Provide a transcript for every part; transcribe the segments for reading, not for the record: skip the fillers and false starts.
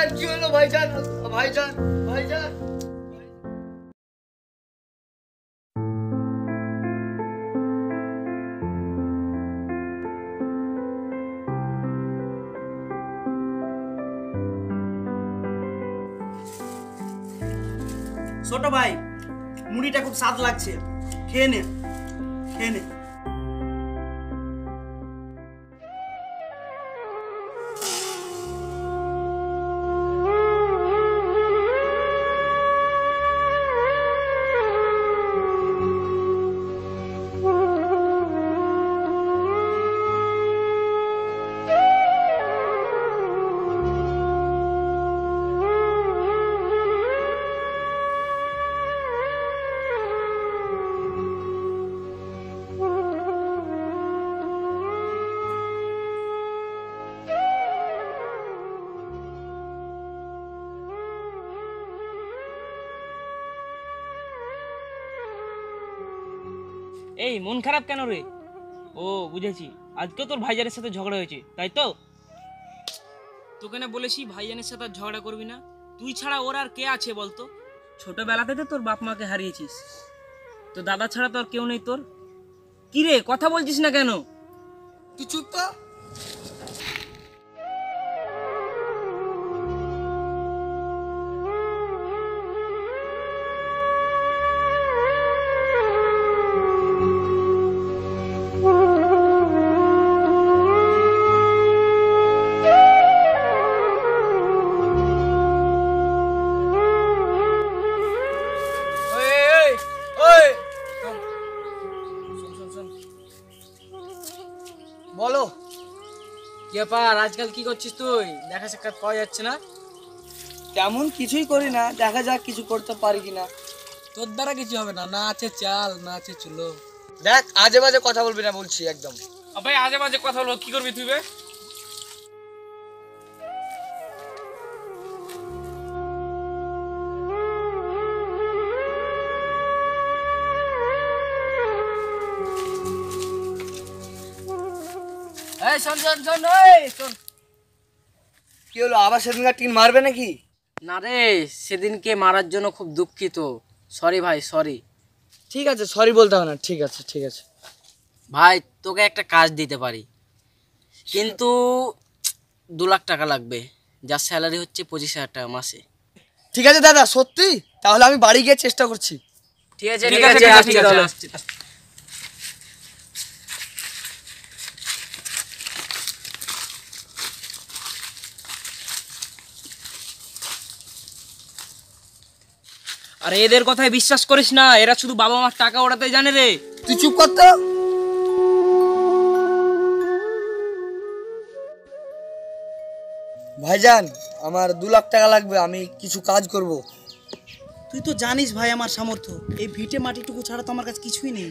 ভাইজান কি হলো ভাইজান? ভাইজান ভাইজান ছোট ভাই, মুড়িটা খুব স্বাদ লাগছে, খেয়ে নে খেয়ে নে। এই মন খারাপ কেন রে? ও বুঝেছি, আজকে তোর ভাইজানের সাথে ঝগড়া হয়েছে তাই তো? তোকে না বলেছি ভাইজানের সাথে ঝগড়া করবি না? তুই ছাড়া ওর আর কে আছে বলতো? ছোটবেলাতে তো তোর বাপ মাকে হারিয়েছিস, তো দাদা ছাড়া তো আর কেউ নেই তোর। কি রে কথা বলছিস না কেন? তুই চুপ তো। বলো কি ব্যাপার, আজকাল কি করছিস তুই? দেখা সাক্ষাৎ পাওয়া যাচ্ছে না। তেমন কিছুই করি না, দেখা যাক কিছু করতে পারি কিনা। তোর দ্বারা কিছু হবে না, না আছে চাল না আছে চুলো। দেখ আজে বাজে কথা বলবি না বলছি একদম। ভাই আজে বাজে কথা বলবো, কি করবি তুই বে? এই শোন শোন শোন, এই শোন। কি হলো, আবার সেদিনকার টিন মারবে নাকি? না রে, সেদিনকে মারার জন্য খুব দুঃখিত। সরি ভাই, সরি। ঠিক আছে, সরি বলতে হবে না। ঠিক আছে ঠিক আছে ভাই তোকে একটা কাজ দিতে পারি, কিন্তু 2 লাখ টাকা লাগবে, যার স্যালারি হচ্ছে 25,000 টাকা মাসে। ঠিক আছে দাদা, সত্যি? তাহলে আমি বাড়ি গিয়ে চেষ্টা করছি। ঠিক আছে ঠিক আছে ঠিক আছে আসছি। আরে এদের কথায় বিশ্বাস করিস না, এরা শুধু বাবা মার টাকা ওড়াতে জানে রে। তুই চুপ কর তো। ভাইজান আমার 2 লাখ টাকা লাগবে, আমি কিছু কাজ করব। তুই তো জানিস ভাই আমার সামর্থ্য, এই ভিটে মাটিটুকু ছাড়া তো আমার কাছে কিছুই নেই।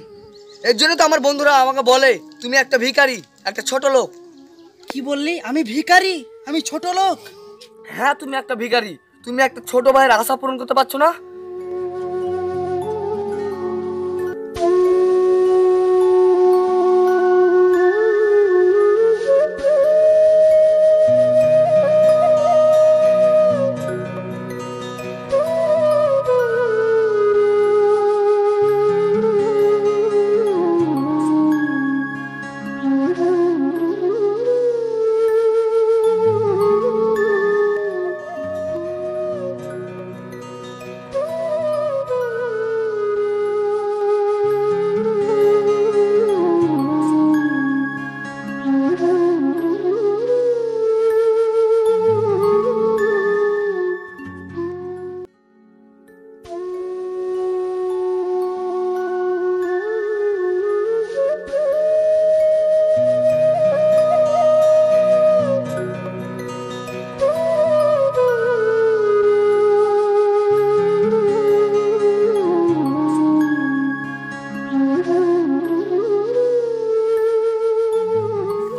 এর জন্য তো আমার বন্ধুরা আমাকে বলে তুমি একটা ভিখারি, একটা ছোট লোক। কি বললি? আমি ভিখারি? আমি ছোট লোক? হ্যাঁ তুমি একটা ভিখারি, তুমি একটা ছোট ভাইয়ের আশা পূরণ করতে পারছো না।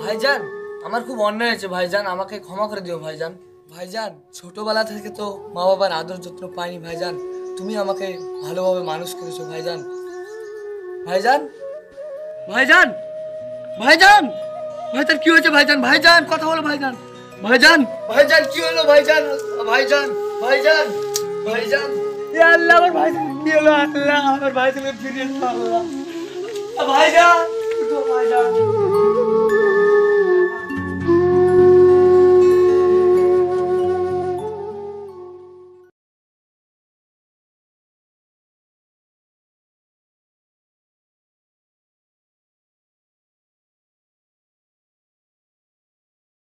ভাইজান আমার খুব অন্যায় হয়েছে ভাইজান, আমাকে ক্ষমা করে দিও ভাইজান। ভাইজান ছোটবেলা থেকে তো মা বাবার আদর যত্ন পাইনি ভাইজান, তুমি আমাকে ভালোভাবে মানুষ করেছো ভাইজান। ভাইজান ভাইজান ভাইজান ভাইজান কি হয়েছে ভাইজান? ভাইজান কথা বলো ভাইজান। ভাইজান ভাইজান কি হলো ভাইজান? ভাইজান ভাইজান ভাইজান এ আল্লাহ আমার ভাইজান কি হলো? আল্লাহ আমার ভাইজানকে ফিরিয়ে দাও আল্লাহ। ভাইজান ভাইজান